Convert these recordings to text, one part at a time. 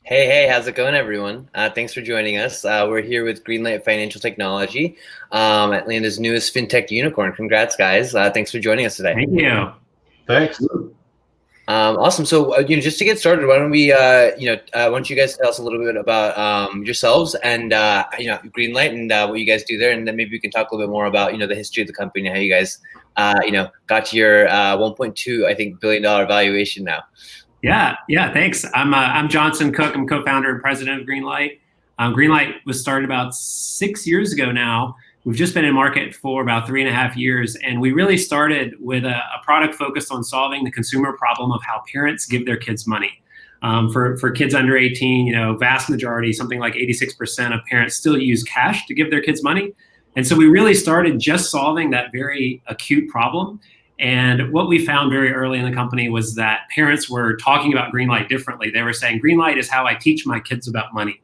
Hey, how's it going, everyone? Thanks for joining us. We're here with Greenlight Financial Technology, Atlanta's newest fintech unicorn. Congrats, guys. Thanks for joining us today. Thank you. Thanks. Awesome. So, just to get started, why don't we, why don't you guys tell us a little bit about yourselves and, Greenlight and what you guys do there, and then maybe we can talk a little bit more about, the history of the company and how you guys, got to your 1.2, I think, billion-dollar valuation now. Yeah, thanks. I'm Johnson Cook. I'm co-founder and president of Greenlight. Greenlight was started about 6 years ago now. We've just been in market for about 3.5 years, and we really started with a product focused on solving the consumer problem of how parents give their kids money. For kids under 18, vast majority, something like 86% of parents still use cash to give their kids money. And so we really started just solving that very acute problem. And what we found very early in the company was that parents were talking about Greenlight differently. They were saying, Greenlight is how I teach my kids about money.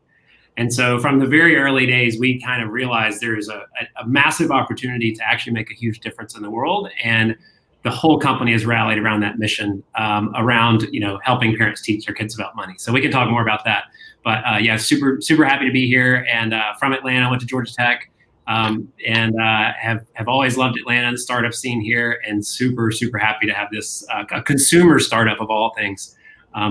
And so from the very early days, we kind of realized there is a massive opportunity to actually make a huge difference in the world. And the whole company has rallied around that mission, around helping parents teach their kids about money. So we can talk more about that. But super happy to be here. And from Atlanta, went to Georgia Tech. Have always loved Atlanta, the startup scene here, and super happy to have this a consumer startup of all things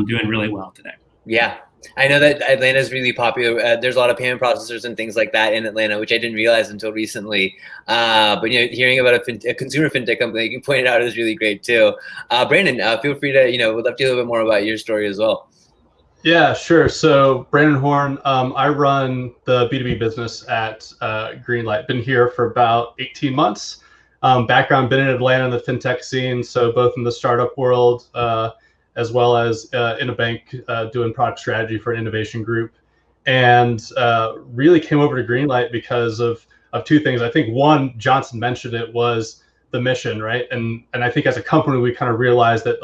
doing really well today. Yeah, I know that Atlanta is really popular. There's a lot of payment processors and things like that in Atlanta, which I didn't realize until recently. But hearing about a consumer fintech company, like you pointed out, is really great too. Brandon, feel free to would love to hear a little bit more about your story as well. Yeah, sure. So Brandon Horne, I run the B2B business at Greenlight. Been here for about 18 months. Background, been in Atlanta in the fintech scene, so both in the startup world as well as in a bank doing product strategy for an innovation group. And really came over to Greenlight because of two things. I think one, Johnson mentioned it, was the mission, right? And I think as a company, we kind of realized that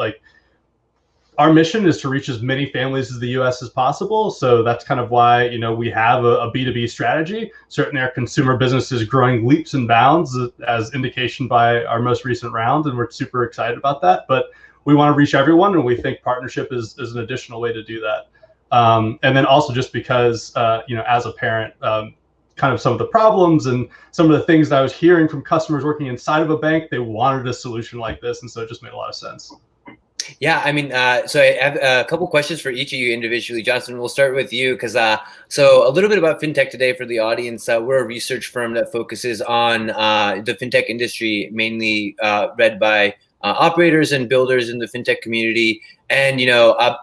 our mission is to reach as many families as the U.S. as possible. So that's kind of why, we have a B2B strategy. Certainly our consumer business is growing leaps and bounds as indication by our most recent round. And we're super excited about that. But we want to reach everyone. And we think partnership is an additional way to do that. And then also just because, as a parent, kind of some of the problems and some of the things that I was hearing from customers working inside of a bank, they wanted a solution like this. And so it just made a lot of sense. Yeah, I mean, so I have a couple questions for each of you individually. Johnson, we'll start with you because so a little bit about fintech today for the audience. We're a research firm that focuses on the fintech industry, mainly read by operators and builders in the fintech community. And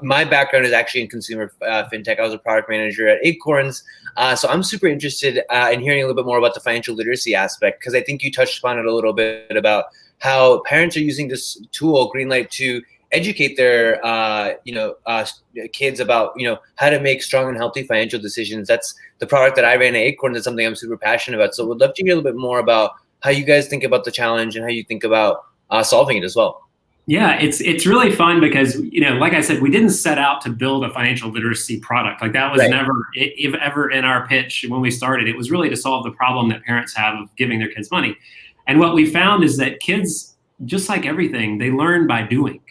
my background is actually in consumer fintech. I was a product manager at Acorns, so I'm super interested in hearing a little bit more about the financial literacy aspect, because I think you touched upon it a little bit about how parents are using this tool, Greenlight, to educate their kids about how to make strong and healthy financial decisions. That's the product that I ran at Acorn. That's something I'm super passionate about. So would love to hear a little bit more about how you guys think about the challenge and how you think about solving it as well. Yeah, it's really fun because like I said, we didn't set out to build a financial literacy product. Like that was never ever in our pitch when we started. It was really to solve the problem that parents have of giving their kids money. And what we found is that kids, just like everything, they learn by doing.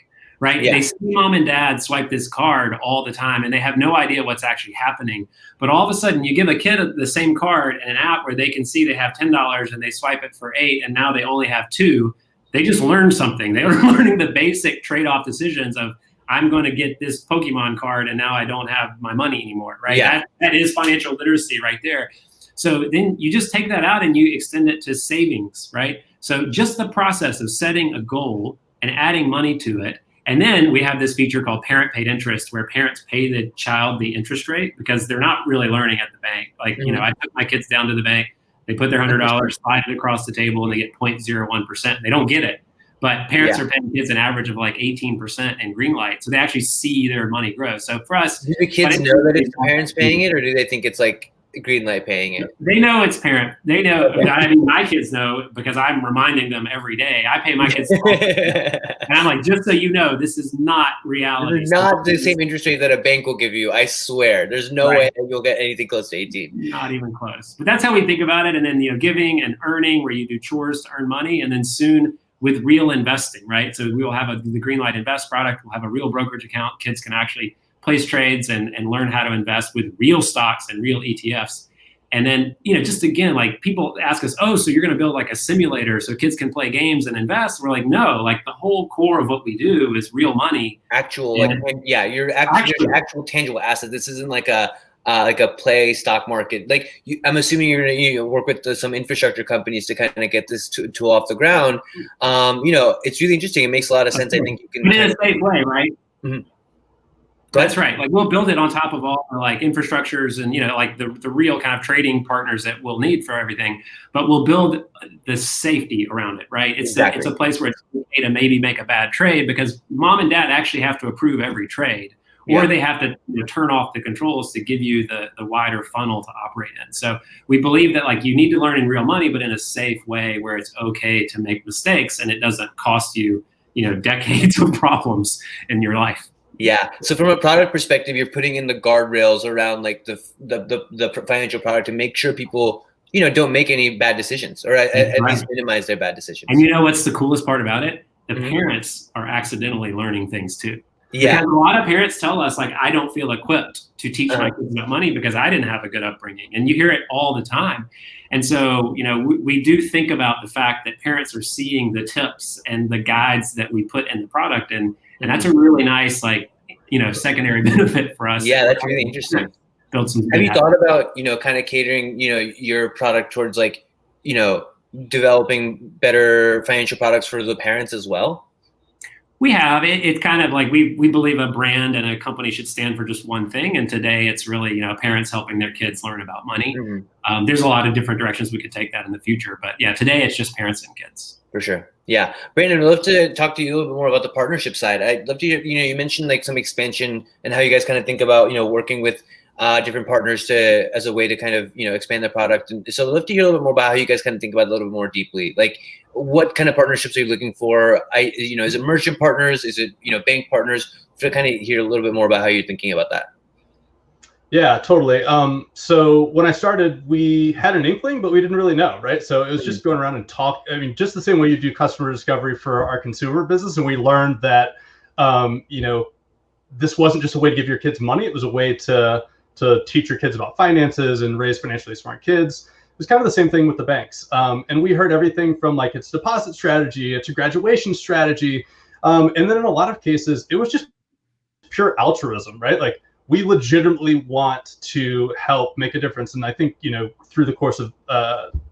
Right? Yeah. They see mom and dad swipe this card all the time and they have no idea what's actually happening. But all of a sudden you give a kid the same card and an app where they can see they have $10 and they swipe it for $8 and now they only have $2. They just learned something. They were learning the basic trade-off decisions of, I'm going to get this Pokemon card and now I don't have my money anymore, right? Yeah. That is financial literacy right there. So then you just take that out and you extend it to savings, right? So just the process of setting a goal and adding money to it. And then we have this feature called parent paid interest, where parents pay the child the interest rate because they're not really learning at the bank. Like, I took my kids down to the bank, they put their $100, slide it across the table, and they get 0.01%. They don't get it. But parents are paying kids an average of like 18% in Greenlight. So they actually see their money grow. So for us— do the kids know that it's parents paying it, or do they think it's like Greenlight paying it? They know it's parent. They know. I mean, my kids know because I'm reminding them every day. I pay my kids, and I'm like, just so you know, this is not reality. It's not the same interest rate that a bank will give you. I swear, there's no way that you'll get anything close to 18. Not even close. But that's how we think about it. And then giving and earning, where you do chores to earn money, and then soon with real investing, right? So we will have the Greenlight Invest product. We'll have a real brokerage account. Kids can actually place trades and learn how to invest with real stocks and real ETFs. And then, just again, like people ask us, oh, so you're going to build like a simulator so kids can play games and invest? We're like, no, like the whole core of what we do is real money. Your actual tangible asset. This isn't like a play stock market. Like I'm assuming you're going to work with some infrastructure companies to kind of get this tool off the ground. It's really interesting. It makes a lot of sense. I think you can. But in a safe way, right? Mm-hmm. That's right. Like we'll build it on top of all the like infrastructures and like the real kind of trading partners that we'll need for everything. But we'll build the safety around it, right? It's it's a place where it's okay to maybe make a bad trade because mom and dad actually have to approve every trade, or they have to turn off the controls to give you the wider funnel to operate in. So we believe that like you need to learn in real money, but in a safe way where it's okay to make mistakes and it doesn't cost you decades of problems in your life. Yeah. So from a product perspective, you're putting in the guardrails around like the financial product to make sure people, don't make any bad decisions or at least minimize their bad decisions. And what's the coolest part about it? The parents are accidentally learning things too. Yeah. Because a lot of parents tell us like, I don't feel equipped to teach my kids about money because I didn't have a good upbringing. And you hear it all the time. And so, we do think about the fact that parents are seeing the tips and the guides that we put in the product. And that's a really nice, secondary benefit for us. Yeah, that's really interesting. Build some. Have you thought about, kind of catering, your product towards developing better financial products for the parents as well? We have. It's kind of like we believe a brand and a company should stand for just one thing. And today it's really, parents helping their kids learn about money. Mm-hmm. There's a lot of different directions we could take that in the future. But yeah, today it's just parents and kids. For sure. Yeah. Brandon, I'd love to talk to you a little bit more about the partnership side. I'd love to hear, you mentioned like some expansion and how you guys kind of think about, working with different partners as a way to kind of, expand the product. And so I'd love to hear a little bit more about how you guys kind of think about it a little bit more deeply. Like what kind of partnerships are you looking for? Is it merchant partners? Is it, bank partners? To kind of hear a little bit more about how you're thinking about that. Yeah, totally. So when I started, we had an inkling, but we didn't really know, right? So it was just going around and talk. I mean, just the same way you do customer discovery for our consumer business. And we learned that, this wasn't just a way to give your kids money. It was a way to teach your kids about finances and raise financially smart kids. It was kind of the same thing with the banks. And we heard everything from like its deposit strategy, its graduation strategy. And then in a lot of cases, it was just pure altruism, right? Like, we legitimately want to help make a difference. And I think, through the course of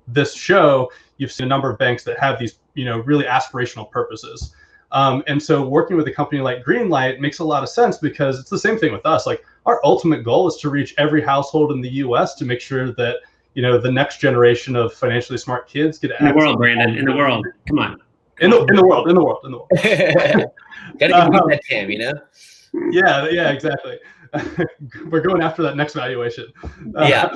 this show, you've seen a number of banks that have these, really aspirational purposes. And so working with a company like Greenlight makes a lot of sense because it's the same thing with us. Like our ultimate goal is to reach every household in the US to make sure that, the next generation of financially smart kids get in the world, Brandon, in the world. Come on. In the world. Gotta get that TAM, Yeah, exactly. We're going after that next valuation. Yeah.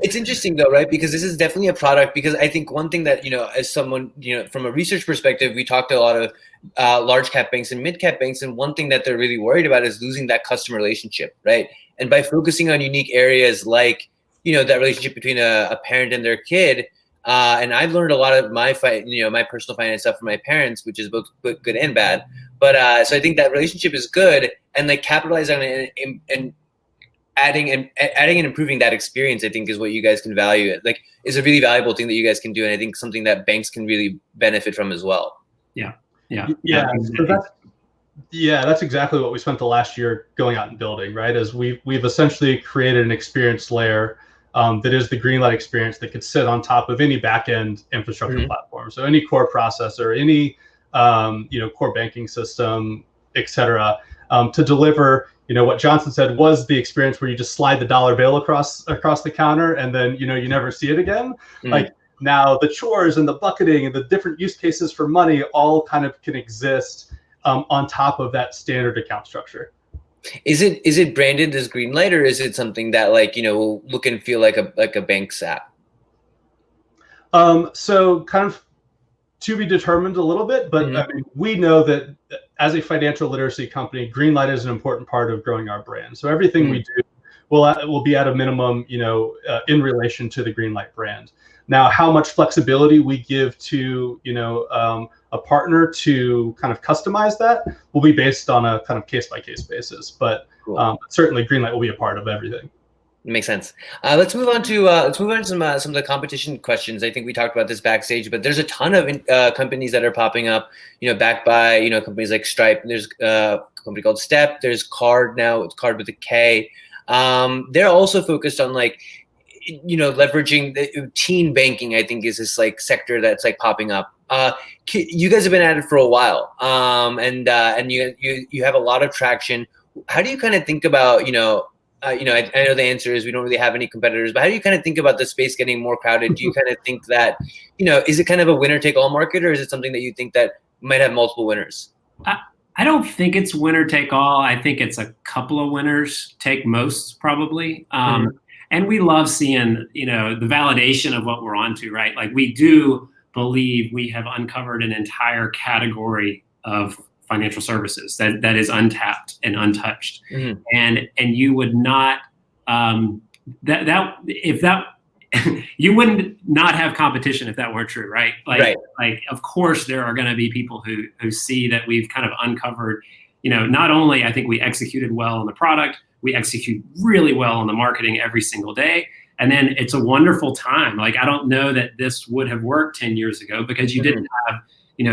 It's interesting though, right? Because this is definitely a product, because I think one thing that, as someone, from a research perspective, we talked to a lot of large cap banks and mid cap banks. And one thing that they're really worried about is losing that customer relationship, right? And by focusing on unique areas like, that relationship between a parent and their kid, and I've learned a lot of my my personal finance stuff from my parents, which is both good and bad. But so I think that relationship is good, and like capitalizing on it and adding and improving that experience, I think is what you guys can value. Like, is a really valuable thing that you guys can do, and I think something that banks can really benefit from as well. Yeah. So that's exactly what we spent the last year going out and building, right? As we've essentially created an experience layer that is the Greenlight experience that could sit on top of any back-end infrastructure platform. So any core processor, any core banking system, et cetera, to deliver, what Johnson said was the experience where you just slide the dollar bill across the counter and then, you never see it again. Like now the chores and the bucketing and the different use cases for money all kind of can exist on top of that standard account structure. Is it branded as Greenlight, or is it something that will look and feel like a bank's app? So kind of to be determined a little bit, but I mean, we know that as a financial literacy company, Greenlight is an important part of growing our brand. So everything we do will be at a minimum, in relation to the Greenlight brand. Now, how much flexibility we give to, a partner to kind of customize that will be based on a kind of case-by-case basis. But cool. Certainly Greenlight will be a part of everything. Makes sense. Let's move on to some of the competition questions. I think we talked about this backstage, but there's a ton of companies that are popping up, backed by companies like Stripe. There's a company called Step. There's Card now. It's Card with a K. They're also focused on leveraging the teen banking. I think is this sector that's popping up. You guys have been at it for a while, and you have a lot of traction. How do you kind of think about I know the answer is we don't really have any competitors, but how do you kind of think about the space getting more crowded? Do you kind of think that, is it kind of a winner take all market, or is it something that you think that might have multiple winners? I don't think it's winner take all. I think it's a couple of winners take most, probably. And we love seeing, the validation of what we're onto, right? Like, we do believe we have uncovered an entire category of financial services that is untapped and untouched. And you would not you wouldn't not have competition if that weren't true, right? Like of course there are going to be people who see that we've kind of uncovered, not only I think we executed well on the product, we execute really well on the marketing every single day. And then it's a wonderful time. Like, I don't know that this would have worked 10 years ago because you didn't have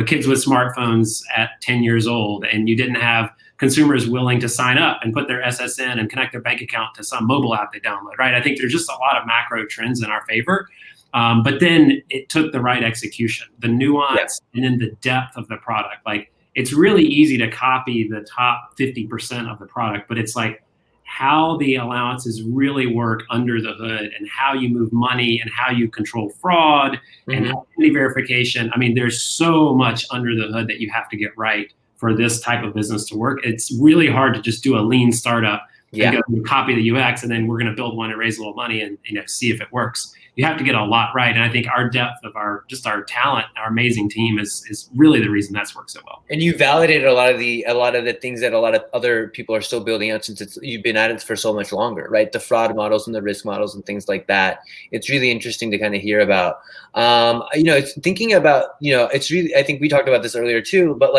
kids with smartphones at 10 years old, and you didn't have consumers willing to sign up and put their SSN and connect their bank account to some mobile app they download, right? I think there's just a lot of macro trends in our favor. But then it took the right execution, the nuance, and then the depth of the product. Like, it's really easy to copy the top 50% of the product, but it's like how the allowances really work under the hood, and how you move money, and how you control fraud and identity verification. I mean, there's so much under the hood that you have to get right for this type of business to work. It's really hard to just do a lean startup and go and copy the UX, and then we're going to build one and raise a little money and see if it works. You have to get a lot right. And I think our depth of our talent, our amazing team is really the reason that's worked so well. And you validated a lot of the things that a lot of other people are still building out since you've been at it for so much longer, right? The fraud models and the risk models and things like that. It's really interesting to kind of hear about. It's thinking about, it's really, I think we talked about this earlier too, but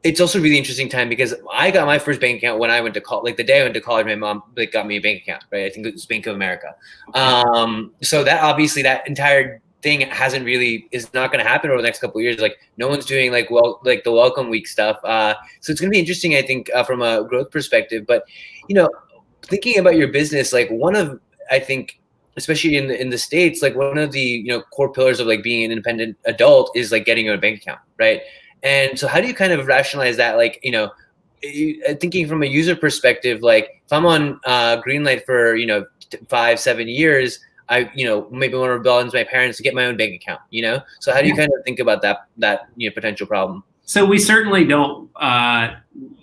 it's also a really interesting time because I got my first bank account when I went to college. Like, the day I went to college, my mom got me a bank account, right? I think it was Bank of America. So that obviously that entire thing is not going to happen over the next couple of years. Like, no one's doing the welcome week stuff. So it's going to be interesting, I think, from a growth perspective. But thinking about your business, I think, especially in the States, one of the core pillars of being an independent adult is getting your own bank account, right? And so how do you kind of rationalize that? Thinking from a user perspective, if I'm on Greenlight for, 5-7 years, I, maybe want to rebel against my parents to get my own bank account, So how do you kind of think about that potential problem? So we certainly don't,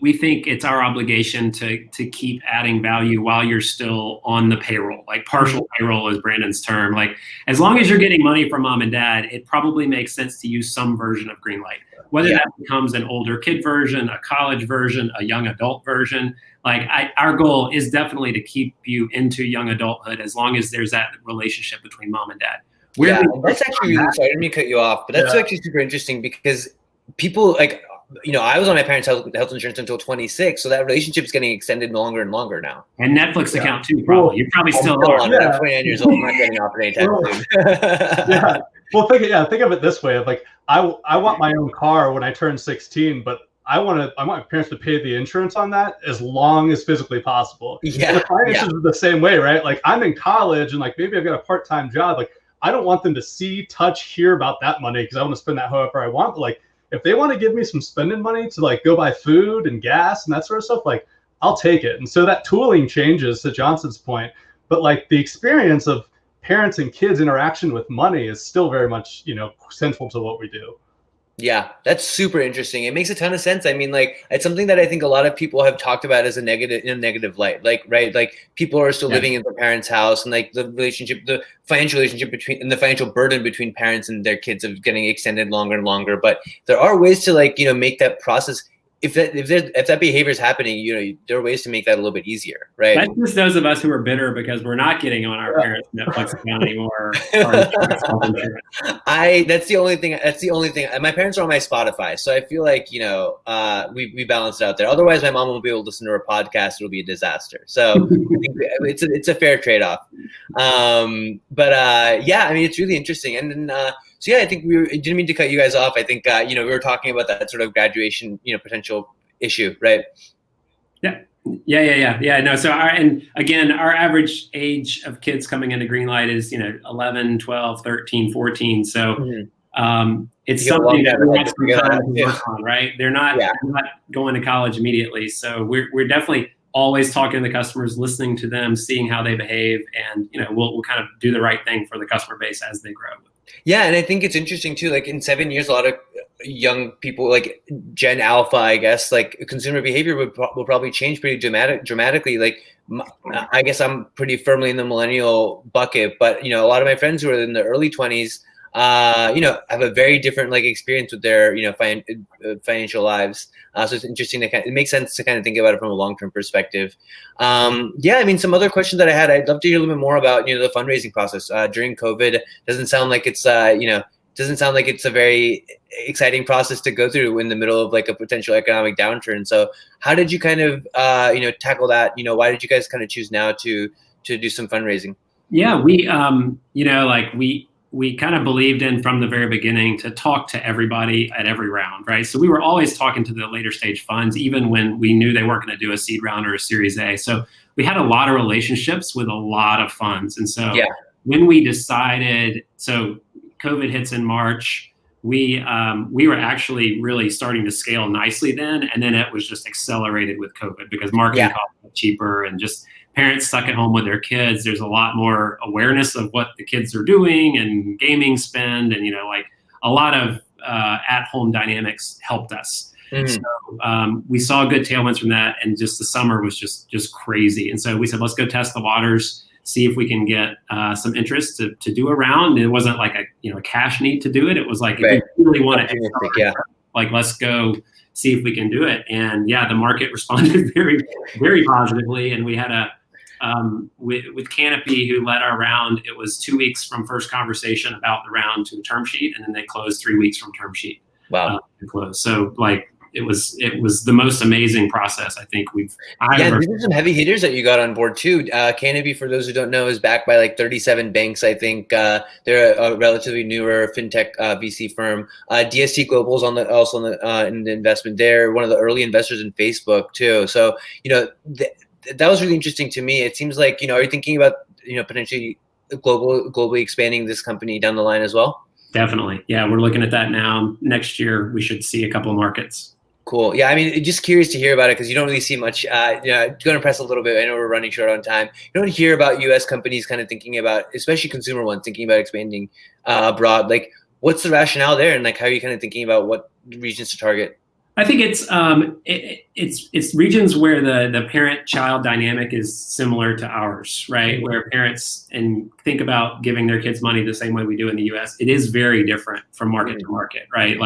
we think it's our obligation to keep adding value while you're still on the payroll, partial payroll is Brandon's term. As long as you're getting money from mom and dad, it probably makes sense to use some version of Greenlight. Whether that becomes an older kid version, a college version, a young adult version, our goal is definitely to keep you into young adulthood as long as there's that relationship between mom and dad. That's actually really, sorry, I didn't mean to cut you off, but that's actually super interesting because people I was on my parents' health insurance until 26, so that relationship is getting extended longer and longer now. And Netflix account too, probably. You're probably still on. I'm 29 years old. I'm not getting off anytime soon. Well, think of it this way: I want my own car when I turn 16, but I want my parents to pay the insurance on that as long as physically possible. And the finances are the same way, right? I'm in college and maybe I've got a part-time job. I don't want them to see, touch, hear about that money because I want to spend that however I want. But if they want to give me some spending money to go buy food and gas and that sort of stuff, I'll take it. And so that tooling changes, to Johnson's point, but the experience of parents and kids interaction with money is still very much, central to what we do. Yeah, that's super interesting. It makes a ton of sense. I mean, it's something that I think a lot of people have talked about as in a negative light. People are still living in their parents' house, and the financial relationship and the financial burden between parents and their kids is getting extended longer and longer. But there are ways to make that process if that behavior is happening, there are ways to make that a little bit easier, right? That's just those of us who are bitter because we're not getting on our parents' Netflix account anymore. Or That's the only thing. My parents are on my Spotify, so I feel like we balance it out there. Otherwise, my mom won't be able to listen to her podcast. It'll be a disaster. So I think it's a fair trade-off. Yeah, I mean, it's really interesting. And then so yeah, I think didn't mean to cut you guys off. I think we were talking about that sort of graduation potential issue, right? Yeah. No, so our average age of kids coming into Greenlight is 11, 12, 13, 14. So it's something that we have some time to work on, right? They're not going to college immediately. So we're definitely always talking to the customers, listening to them, seeing how they behave, and we'll kind of do the right thing for the customer base as they grow. Yeah, and I think it's interesting too. Like in 7 years, a lot of young people, like Gen Alpha, I guess, like consumer behavior will probably change pretty dramatically. Like I guess I'm pretty firmly in the millennial bucket, but a lot of my friends who are in the early 20s, have a very different experience with their financial lives. So it's interesting it makes sense to kind of think about it from a long-term perspective. I mean, some other questions that I had, I'd love to hear a little bit more about the fundraising process during COVID. Doesn't sound like it's a very exciting process to go through in the middle of a potential economic downturn. So how did you kind of tackle that? Why did you guys kind of choose now to do some fundraising? Yeah, we kind of believed in from the very beginning to talk to everybody at every round, right? So we were always talking to the later stage funds, even when we knew they weren't going to do a seed round or a Series A. So we had a lot of relationships with a lot of funds. And so when we decided, so COVID hits in March, we were actually really starting to scale nicely then. And then it was just accelerated with COVID because marketing costs were cheaper and just parents stuck at home with their kids. There's a lot more awareness of what the kids are doing and gaming spend, and a lot of at-home dynamics helped us. So we saw good tailwinds from that, and just the summer was just crazy. And so we said, let's go test the waters, see if we can get some interest to do a round. It wasn't like a cash need to do it. It was like if you really want to, let's go see if we can do it. And the market responded very, very positively, and we had with Canopy, who led our round, it was 2 weeks from first conversation about the round to the term sheet, and then they closed 3 weeks from term sheet. Wow. To close. So it was the most amazing process I think we've ever. These are some heavy hitters that you got on board too. Canopy, for those who don't know, is backed by 37 banks. I think they're a relatively newer fintech VC firm. DST Global's also in the investment. They're one of the early investors in Facebook too. So that was really interesting to me. It seems like are you thinking about potentially globally expanding this company down the line as well? Definitely. Yeah, we're looking at that now. Next year, we should see a couple of markets. Cool. Yeah, I mean, just curious to hear about it because you don't really see much. Going to press a little bit. I know we're running short on time. You don't hear about U.S. companies kind of thinking about, especially consumer ones, thinking about expanding abroad. What's the rationale there, and how are you kind of thinking about what regions to target? I think it's regions where the parent-child dynamic is similar to ours, right? Where parents think about giving their kids money the same way we do in the U.S. It is very different from market to market, right?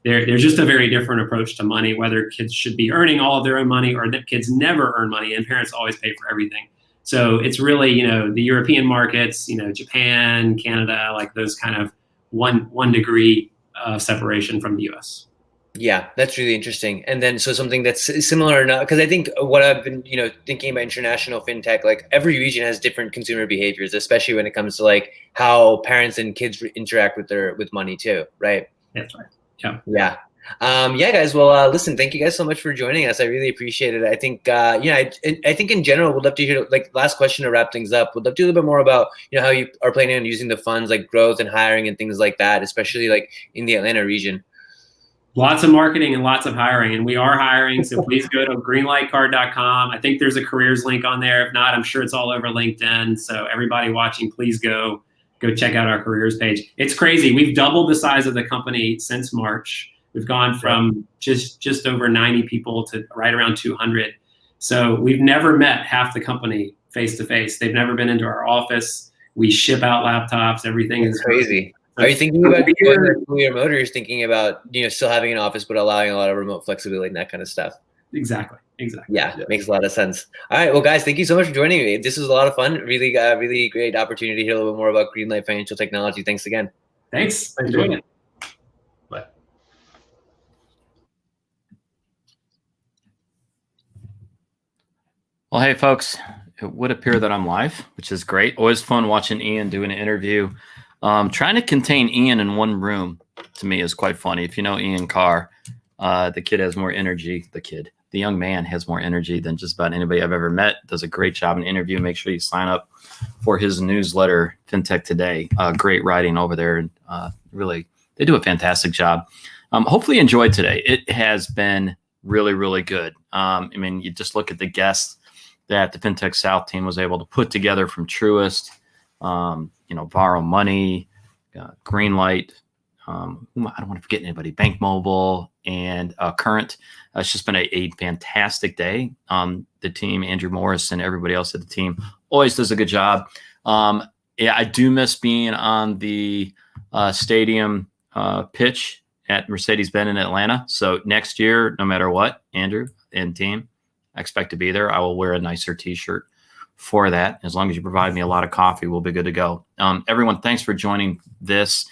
There's just a very different approach to money, whether kids should be earning all of their own money or that kids never earn money and parents always pay for everything. So it's really, the European markets, Japan, Canada, those kind of one degree separation from the U.S. Yeah, that's really interesting. And then so something that's similar enough, because I think what I've been, thinking about international fintech, every region has different consumer behaviors, especially when it comes to how parents and kids interact with money too, right? That's right. Yeah. Yeah. Guys. Well, listen, thank you guys so much for joining us. I really appreciate it. I think, I think in general, we'd love to hear, last question to wrap things up. We'd love to hear a little bit more about, how you are planning on using the funds, growth and hiring and things like that, especially in the Atlanta region. Lots of marketing and lots of hiring, and we are hiring. So please go to greenlightcard.com. I think there's a careers link on there. If not, I'm sure it's all over LinkedIn. So everybody watching, please go check out our careers page. It's crazy. We've doubled the size of the company since March. We've gone from just over 90 people to right around 200. So we've never met half the company face to face. They've never been into our office. We ship out laptops. Everything is crazy. Are you thinking about going fully remote, or you're thinking about still having an office but allowing a lot of remote flexibility and that kind of stuff? Exactly. Yeah, makes a lot of sense. All right, well, guys, thank you so much for joining me. This was a lot of fun. Really great opportunity to hear a little bit more about Greenlight Financial Technology. Thanks again. Thanks. Thank Enjoyed you. it. Bye. Well, hey, folks, it would appear that I'm live, which is great. Always fun watching Ian do an interview. Trying to contain Ian in one room, to me, is quite funny. If you know Ian Carr, the kid has more energy. The young man has more energy than just about anybody I've ever met. Does a great job in interview. Make sure you sign up for his newsletter, Fintech Today. Great writing over there. Really, they do a fantastic job. Hopefully you enjoyed today. It has been really good. I mean, you just look at the guests that the Fintech South team was able to put together, from Truist, Borrow Money, Greenlight. I don't want to forget anybody, Bank Mobile, and Current. It's just been a fantastic day. The team, Andrew Morris and everybody else at the team, always does a good job. I do miss being on the stadium pitch at Mercedes-Benz in Atlanta. So next year, no matter what, Andrew and team, I expect to be there. I will wear a nicer t-shirt for that. As long as you provide me a lot of coffee, we'll be good to go. Everyone, thanks for joining this.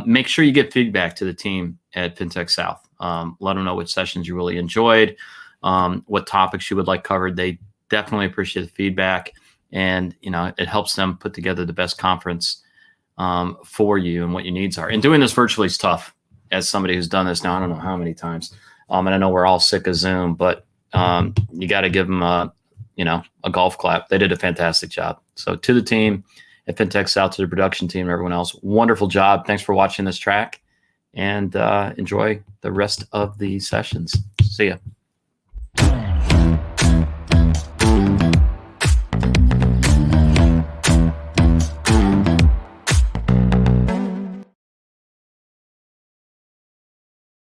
Make sure you get feedback to the team at Fintech South. Let them know which sessions you really enjoyed, what topics you would like covered. They definitely appreciate the feedback, and it helps them put together the best conference for you and what your needs are. And doing this virtually is tough. As somebody who's done this now, I don't know how many times, and I know we're all sick of Zoom, but you got to give them a golf clap. They did a fantastic job. So to the team at Fintech South, to the production team, and everyone else, wonderful job. Thanks for watching this track, and enjoy the rest of the sessions. See ya.